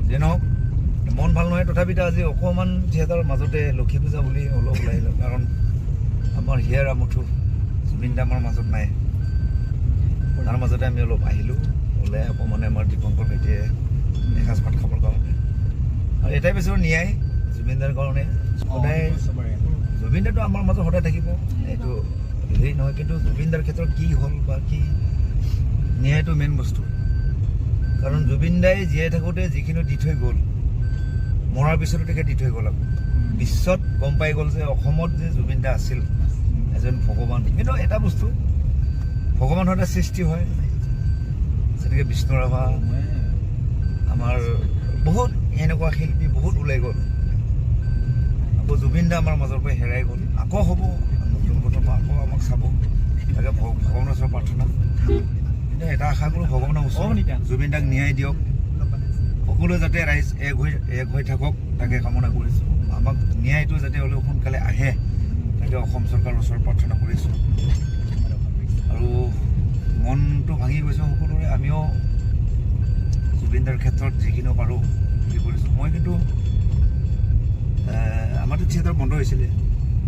যে নহওক মন ভাল নহয় তথাপিতো আজি অকণমান থিয়েটাৰৰ মাজতে লক্ষী পূজা বুলি অলপ ওলাই আহিলোঁ কাৰণ আমাৰ হিয়াৰ আমঠু জুবিন দা আমাৰ মাজত নাই তাৰ মাজতে আমি অলপ আহিলোঁ ওলাই অকণমানে আমাৰ দীপংকৰ ভাইটিয়ে এসাঁজ ভাত খাবৰ কাৰণে আৰু এটাই বেছি ন্যায় জুবিন দাৰ কাৰণে সদায় জুবিন দাটো আমাৰ মাজত সদায় থাকিব এইটো হেৰি নহয় কিন্তু জুবিন দাৰ ক্ষেত্ৰত কি হ'ল বা কি ন্যায়টো মেইন বস্তু কাৰণ জুবিন দাই জীয়াই থাকোঁতে যিখিনি দি থৈ গ'ল মৰাৰ পিছতো তেখেত দি থৈ গ'ল আকৌ বিশ্বত গম পাই গ'ল যে অসমত যে জুবিন দা আছিল এজন ভগৱান কিন্তু এটা বস্তু ভগৱান সদায় সৃষ্টি হয় যেনেকৈ বিষ্ণু ৰাভা আমাৰ বহুত এনেকুৱা শিল্পী বহুত ওলাই গ'ল আকৌ জুবিন দা আমাৰ মাজৰ পৰা হেৰাই গ'ল আকৌ হ'ব নতুন প্ৰথমে আকৌ আমাক চাব তাকে ভগৱানৰ ওচৰত প্ৰাৰ্থনা কিন্তু এটা আশা কৰোঁ ভগৱানৰ ওচৰত জুবিন দাক ন্যায় দিয়ক সকলোৱে যাতে ৰাইজ এক হৈ থাকক তাকে কামনা কৰিছোঁ আমাক ন্যায়টো যাতে অলপ সোনকালে আহে তাকে অসম চৰকাৰৰ ওচৰত প্ৰাৰ্থনা কৰিছোঁ আৰু মনটো ভাঙি গৈছে সকলোৰে আমিও জুবিন দাৰ ক্ষেত্ৰত যিখিনি পাৰোঁ হেৰি কৰিছোঁ মই কিন্তু আমাৰতো থিয়েটাৰ বন্ধ হৈছিলে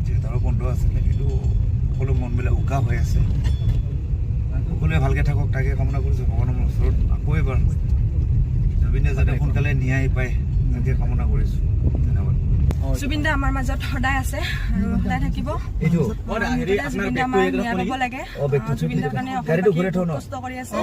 থিয়েটাৰো বন্ধ আছিলে কিন্তু সকলো মনবিলাক উকা হৈ আছে সকলোৱে ভালকৈ থাকক তাকে কামনা কৰিছোঁ ভগৱানৰ ওচৰত আকৌ এবাৰ জুবিনে যাতে সোনকালে ন্যায় পায় তাকে কামনা কৰিছোঁ ধন্যবাদ জুবিন দা আমাৰ মাজত সদায় আছে আৰু সদায় থাকিব জুবিন দা আমাৰ ন্যায় পাব লাগে জুবিন দাৰ কাৰণে কষ্ট কৰি আছে